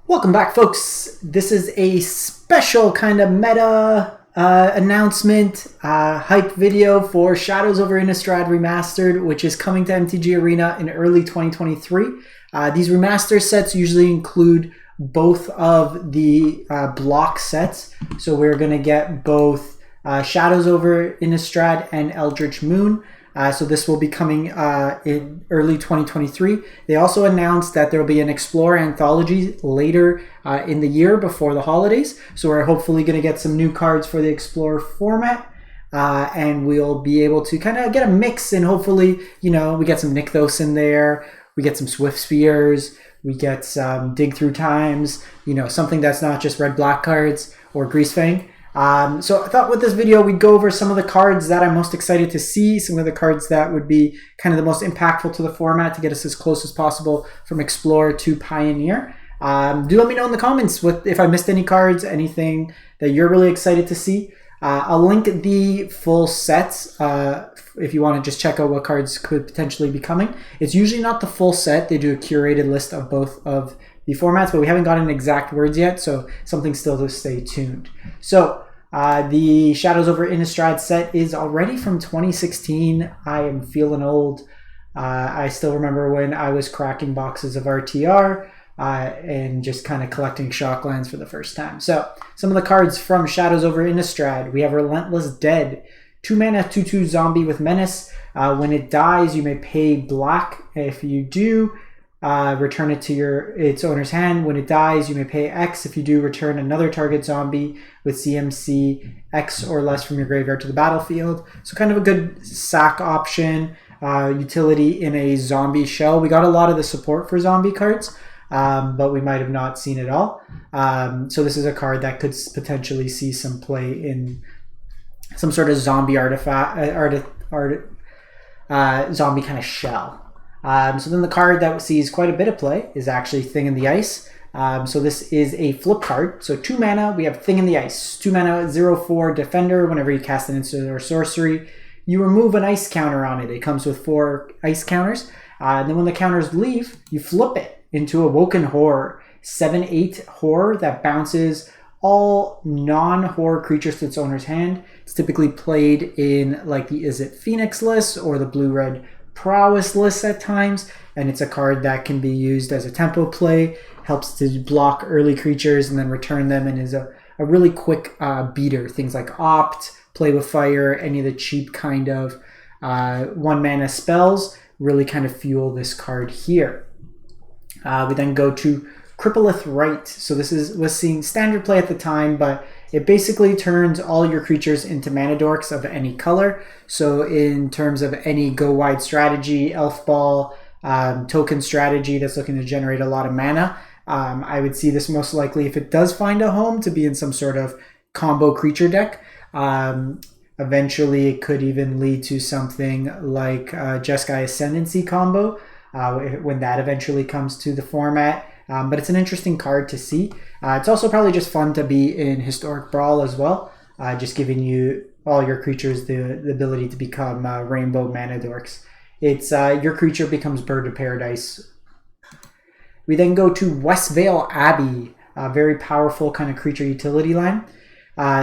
Welcome back, folks. This is a special kind of meta announcement, hype video for Shadows Over Innistrad Remastered, which is coming to MTG Arena in early 2023. These remaster sets usually include both of the block sets. So we're going to get both Shadows Over Innistrad and Eldritch Moon. So this will be coming in early 2023. They also announced that there will be an Explorer Anthology later in the year before the holidays. So we're hopefully going to get some new cards for the Explorer format. And we'll be able to kind of get a mix, and hopefully, you know, we get some Nykthos in there. We get some Swift Spears. We get some Dig Through Times, you know, something that's not just red-black cards or Greasefang. So I thought with this video, we'd go over some of the cards that I'm most excited to see, some of the cards that would be kind of the most impactful to the format to get us as close as possible from Explorer to Pioneer. Do let me know in the comments if I missed any cards, anything that you're really excited to see. I'll link the full sets if you want to just check out what cards could potentially be coming. It's usually not the full set. They do a curated list of both of the formats, but we haven't gotten exact words yet, so something still to stay tuned. So the Shadows Over Innistrad set is already from 2016. I am feeling old. I still remember when I was cracking boxes of RTR and just kind of collecting Shocklands for the first time. So some of the cards from Shadows Over Innistrad. We have Relentless Dead, 2 mana, 2/2 zombie with menace. When it dies, you may pay black. If you do, return it to its owner's hand. When it dies, you may pay X. If you do, return another target zombie with CMC X or less from your graveyard to the battlefield. So kind of a good sack option, utility in a zombie shell. We got a lot of the support for zombie cards, but we might have not seen it all. So this is a card that could potentially see some play in some sort of zombie zombie kind of shell. So then the card that sees quite a bit of play is actually Thing in the Ice. So this is a flip card. So 2 mana, we have Thing in the Ice. 2 mana, 0/4 Defender. Whenever you cast an instant or sorcery, you remove an ice counter on it. It comes with 4 ice counters. And then when the counters leave, you flip it into Awoken Horror. 7/8 horror that bounces all non-horror creatures to its owner's hand. It's typically played in like the Is It Phoenix list or the blue-red Prowess list at times, and it's a card that can be used as a tempo play, helps to block early creatures and then return them, and is a really quick beater. Things like Opt, Play with Fire, any of the cheap kind of 1 mana spells really kind of fuel this card here. We then go to Crippleth Right. So this was seeing standard play at the time, but it basically turns all your creatures into mana dorks of any color. So in terms of any go wide strategy, elf ball, token strategy that's looking to generate a lot of mana, I would see this most likely, if it does find a home, to be in some sort of combo creature deck. Eventually it could even lead to something like Jeskai Ascendancy combo when that eventually comes to the format. But it's an interesting card to see. It's also probably just fun to be in Historic Brawl as well, just giving you all your creatures the ability to become rainbow mana dorks. It's your creature becomes Bird of Paradise. We then go to Westvale Abbey, a very powerful kind of creature utility line.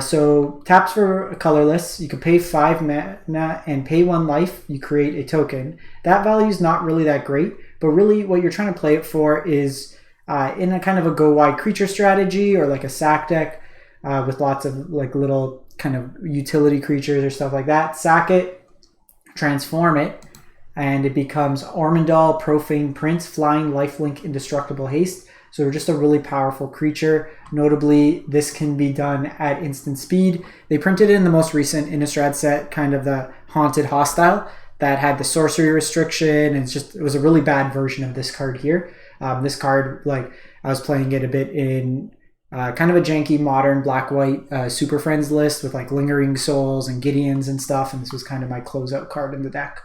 So taps for colorless. You can pay 5 mana and pay 1 life. You create a token. That value is not really that great, but really what you're trying to play it for is in a kind of a go wide creature strategy or like a sack deck with lots of like little kind of utility creatures or stuff like that. Sack it, transform it, and it becomes Ormondal Profane Prince, Flying, Lifelink, Indestructible Haste. So just a really powerful creature. Notably, this can be done at instant speed. They printed it in the most recent Innistrad set, kind of the Haunted Hostile, that had the sorcery restriction, and it was a really bad version of this card here. This card, like, I was playing it a bit in kind of a janky modern black-white Super Friends list with like Lingering Souls and Gideons and stuff, and this was kind of my closeout card in the deck.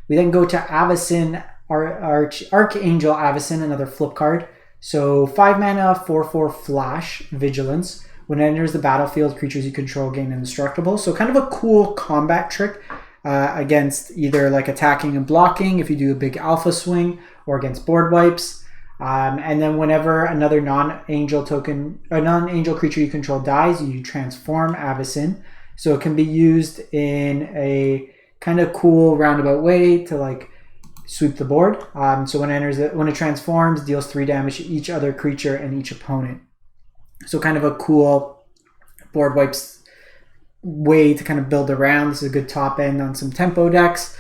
We then go to Avacyn, Archangel Avacyn, another flip card. So 5 mana, 4/4 Flash, Vigilance. When it enters the battlefield, creatures you control gain indestructible. So kind of a cool combat trick against either like attacking and blocking if you do a big alpha swing, or against board wipes. And then whenever another non-angel creature you control dies, you transform Avacyn. So it can be used in a kind of cool roundabout way to like sweep the board. So when it transforms, deals 3 damage to each other creature and each opponent. So kind of a cool board wipes way to kind of build around. This is a good top end on some tempo decks.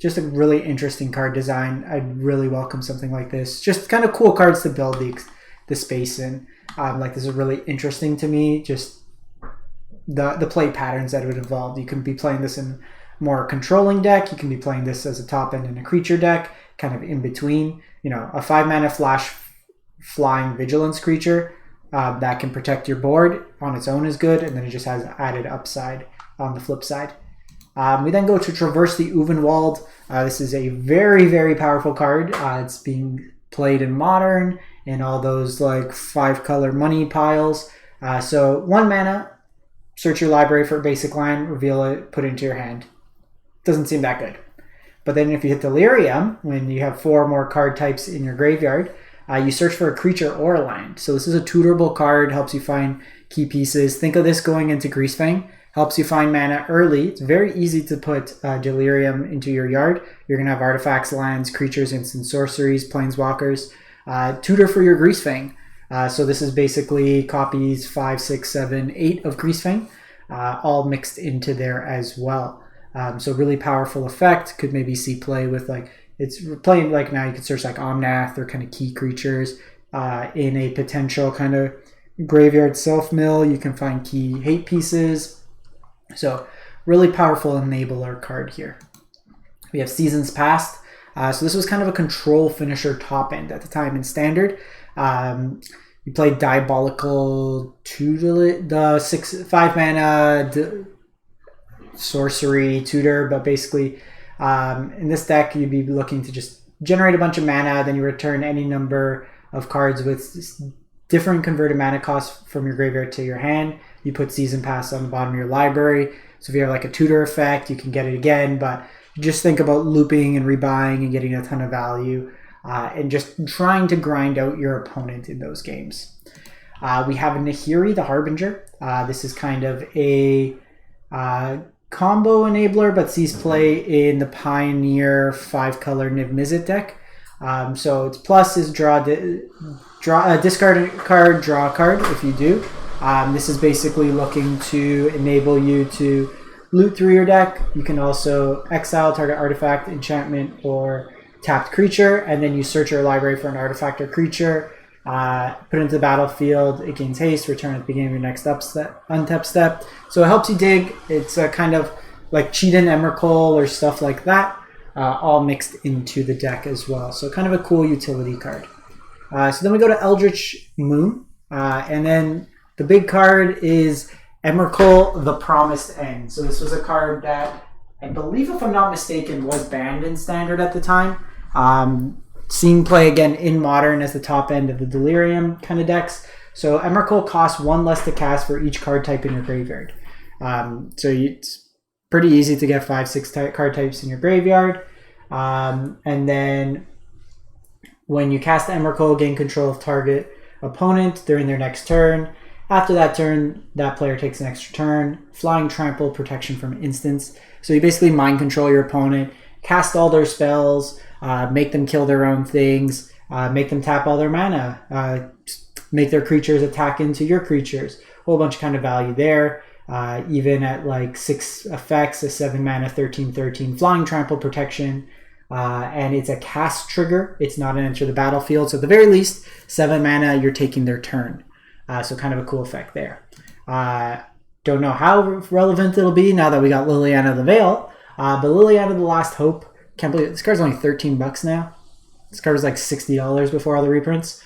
Just a really interesting card design. I'd really welcome something like this. Just kind of cool cards to build the space in. Like this is really interesting to me. Just the play patterns that it would evolve. You can be playing this in more controlling deck. You can be playing this as a top end in a creature deck, kind of in between. You know, a 5-mana flash flying vigilance creature that can protect your board on its own is good, and then it just has added upside on the flip side. We then go to Traverse the Uvenwald. This is a very, very powerful card. It's being played in Modern and all those like 5-color money piles. So 1 mana, search your library for a basic line, reveal it, put it into your hand. Doesn't seem that good. But then if you hit Delirium, when you have 4 more card types in your graveyard, you search for a creature or a land. So this is a tutorable card, helps you find key pieces. Think of this going into Greasefang. Helps you find mana early. It's very easy to put Delirium into your yard. You're going to have artifacts, lands, creatures, instant sorceries, planeswalkers. Tutor for your Greasefang. So this is basically copies 5, 6, 7, 8 of Greasefang, all mixed into there as well. So really powerful effect. Could maybe see play with like, it's playing like now you can search like Omnath or kind of key creatures in a potential kind of graveyard self-mill. You can find key hate pieces. So really powerful enabler card here. We have Seasons Past. So this was kind of a control finisher top end at the time in Standard. You played Diabolical Tutor, the 5 mana sorcery tutor, but basically in this deck you'd be looking to just generate a bunch of mana, then you return any number of cards with different converted mana costs from your graveyard to your hand. You put Season Pass on the bottom of your library. So if you have like a tutor effect, you can get it again, but just think about looping and rebuying and getting a ton of value and just trying to grind out your opponent in those games. We have Nahiri, the Harbinger. This is kind of a combo enabler, but sees play in the Pioneer 5-color Niv Mizzet deck. So its plus is discard a card, draw a card if you do. This is basically looking to enable you to loot through your deck. You can also exile target artifact, enchantment, or tapped creature, and then you search your library for an artifact or creature, put it into the battlefield, it gains haste, return at the beginning of your next untap step. So it helps you dig. It's a kind of like Cheetah and Emrakul or stuff like that, all mixed into the deck as well. So kind of a cool utility card. So then we go to Eldritch Moon, and then the big card is Emrakul, the Promised End. So this was a card that I believe, if I'm not mistaken, was banned in Standard at the time. Seeing play again in Modern as the top end of the Delirium kind of decks. So Emrakul costs 1 less to cast for each card type in your graveyard. So it's pretty easy to get 5, 6 card types in your graveyard. And then when you cast Emrakul, gain control of target opponent during their next turn. After that turn, that player takes an extra turn. Flying Trample, protection from instants. So you basically mind control your opponent, cast all their spells, make them kill their own things, make them tap all their mana, make their creatures attack into your creatures. A whole bunch of kind of value there. Even at like 6 effects, a 7 mana, 13/13 Flying Trample protection. And it's a cast trigger. It's not an enter the battlefield. So at the very least, 7 mana, you're taking their turn. So kind of a cool effect there. Don't know how relevant it'll be now that we got Liliana the Veil. But Liliana the Last Hope, can't believe it. This card's only $13 now. This card was like $60 before all the reprints.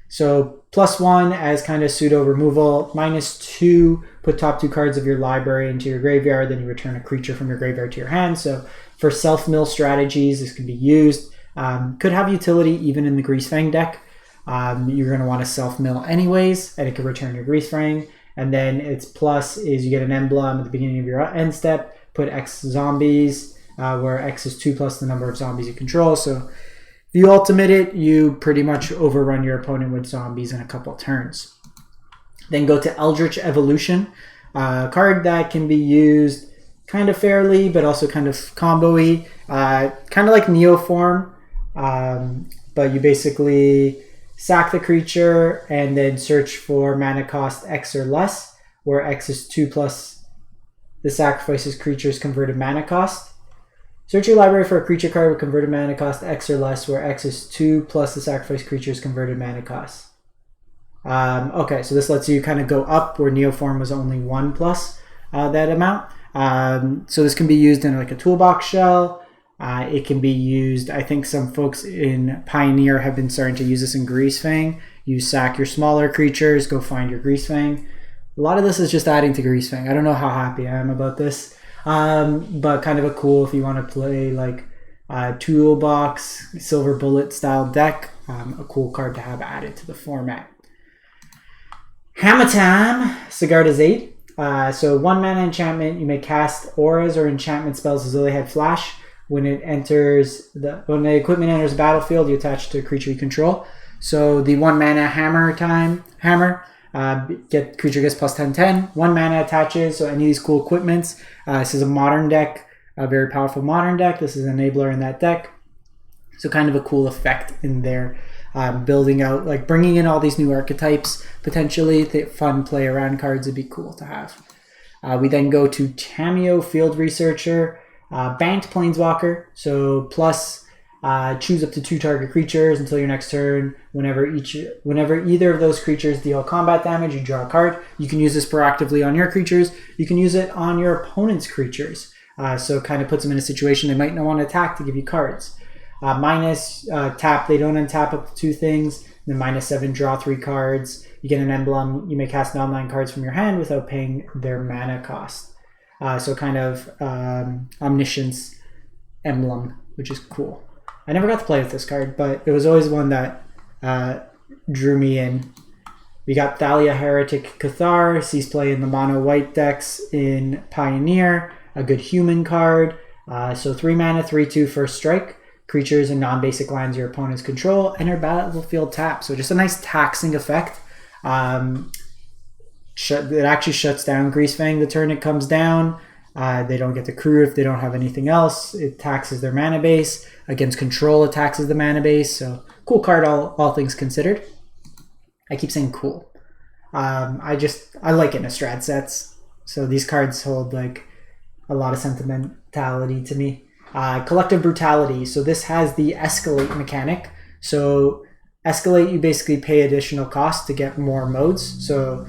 So +1 as kind of pseudo removal. -2, put top 2 cards of your library into your graveyard, then you return a creature from your graveyard to your hand. So for self-mill strategies, this can be used. Could have utility even in the Greasefang deck. You're going to want to self-mill anyways, and it can return your Greasefang. And then its plus is you get an emblem at the beginning of your end step, put X zombies, where X is 2 plus the number of zombies you control. So If you ultimate it, you pretty much overrun your opponent with zombies in a couple turns. Then go to Eldritch Evolution, a card that can be used kind of fairly, but also kind of combo-y, kind of like Neoform, but you basically sack the creature and then search for mana cost X or less, where X is 2 plus the sacrifice's creature's converted mana cost. Search your library for a creature card with converted mana cost X or less, where X is 2 plus the sacrifice creature's converted mana cost. Okay, so this lets you kind of go up where Neoform was only 1 plus that amount. So this can be used in like a toolbox shell. It can be used, I think some folks in Pioneer have been starting to use this in Greasefang. You sack your smaller creatures, go find your Greasefang. A lot of this is just adding to Greasefang. I don't know how happy I am about this. But kind of a cool if you want to play like toolbox, silver bullet style deck, a cool card to have added to the format. Hammer Time, Sigarda's 8. So 1 mana enchantment, you may cast auras or enchantment spells as though they had flash. When the equipment enters the battlefield, you attach it to a creature you control. So the 1 mana hammer, creature gets plus 10/10. 1 mana attaches, so any of these cool equipments. This is a modern deck, a very powerful modern deck. This is an enabler in that deck. So kind of a cool effect in there. Building out, like bringing in all these new archetypes, potentially. The fun play around cards would be cool to have. We then go to Tamiyo Field Researcher, Bant Planeswalker. So plus choose up to 2 target creatures until your next turn. Whenever either of those creatures deal combat damage, you draw a card. You can use this proactively on your creatures. You can use it on your opponent's creatures. So it kind of puts them in a situation they might not want to attack to give you cards. Minus tap, they don't untap up to 2 things. Then -7, draw 3 cards. You get an emblem. You may cast non-land cards from your hand without paying their mana cost. So kind of omniscience emblem, which is cool. I never got to play with this card, but it was always one that drew me in. We got Thalia Heretic Cathar, sees play in the mono white decks in Pioneer, a good human card. So 3 mana, 3/2 first strike. Creatures and non-basic lands your opponents control enter battlefield tap. So just a nice taxing effect. It actually shuts down Greasefang the turn it comes down. They don't get the crew if they don't have anything else. It taxes their mana base. Against control, it taxes the mana base. So cool card, all things considered. I keep saying cool. I like Innistrad sets. So these cards hold like a lot of sentimentality to me. Collective Brutality. So this has the escalate mechanic. So escalate, you basically pay additional cost to get more modes. So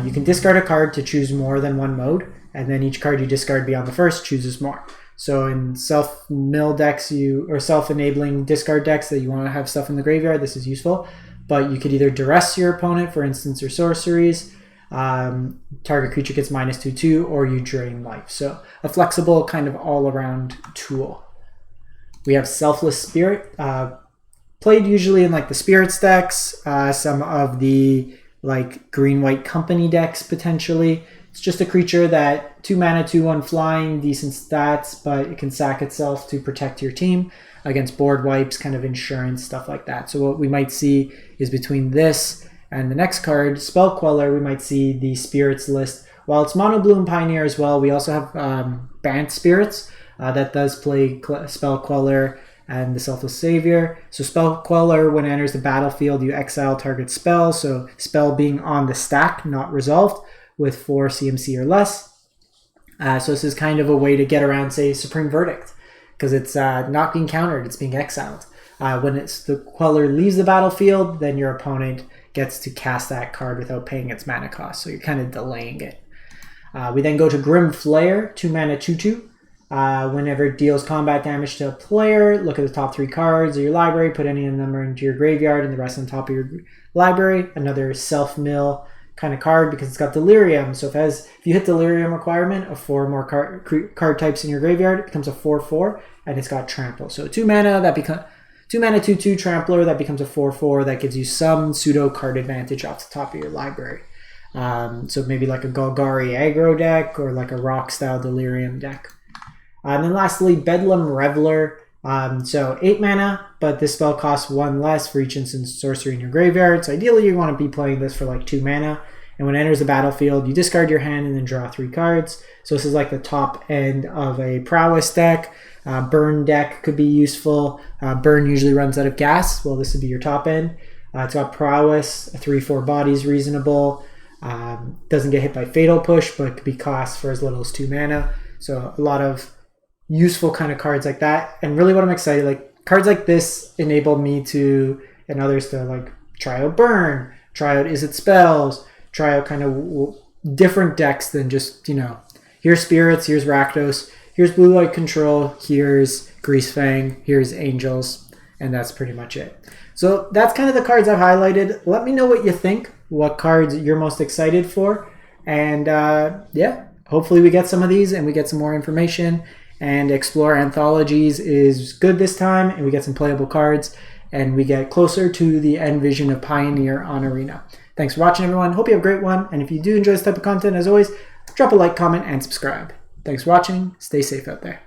you can discard a card to choose more than 1 mode, and then each card you discard beyond the first chooses more. So in self-mill decks, or self-enabling discard decks that you want to have stuff in the graveyard, this is useful. But you could either duress your opponent, for instance, or sorceries. Target creature gets -2/2, or you drain life. So a flexible kind of all-around tool. We have Selfless Spirit, played usually in like the Spirits decks, some of the like green-white company decks potentially. It's just a creature that 2 mana, 2/1 flying, decent stats, but it can sack itself to protect your team against board wipes, kind of insurance, stuff like that. So what we might see is between this and the next card, Spell Queller, we might see the Spirits list. While it's mono blue and Pioneer as well, we also have Bant Spirits that does play Spell Queller and the Selfless Savior. So Spell Queller, when it enters the battlefield, you exile target spell. So spell being on the stack, not resolved, with 4 CMC or less. So this is kind of a way to get around, say, Supreme Verdict, because it's not being countered, it's being exiled. When the Queller leaves the battlefield, then your opponent gets to cast that card without paying its mana cost. So you're kind of delaying it. We then go to Grim Flayer, 2 mana, 2/2. Whenever it deals combat damage to a player, look at the top 3 cards of your library, put any of them into your graveyard and the rest on top of your library. Another self-mill kind of card because it's got delirium. So if you hit delirium requirement of 4 more card types in your graveyard, it becomes a 4/4 and it's got trample. So 2 mana, that becomes 2 mana, 2/2 Trampler, that becomes a 4/4 that gives you some pseudo card advantage off the top of your library. So maybe like a Golgari aggro deck or like a rock style delirium deck. And then lastly, Bedlam Reveler, So 8 mana, but this spell costs 1 less for each instant sorcery in your graveyard. So ideally you want to be playing this for like 2 mana. And when it enters the battlefield, you discard your hand and then draw 3 cards. So this is like the top end of a prowess deck. Burn deck could be useful. Burn usually runs out of gas. Well, this would be your top end. It's got prowess, 3/4 bodies reasonable. Doesn't get hit by fatal push, but could be cost for as little as 2 mana. So a lot of useful kind of cards like that. And really what I'm excited, like cards like this enabled me to, and others to like try out Burn, try out Is It Spells, try out kind of different decks than just, you know, here's Spirits, here's Rakdos, here's Blue Light Control, here's Greasefang, here's Angels, and that's pretty much it. So that's kind of the cards I've highlighted. Let me know what you think, what cards you're most excited for, and yeah, hopefully we get some of these and we get some more information, and Explorer Anthologies is good this time, and we get some playable cards, and we get closer to the end vision of Pioneer on Arena. Thanks for watching, everyone. Hope you have a great one. And if you do enjoy this type of content, as always, drop a like, comment, and subscribe. Thanks for watching. Stay safe out there.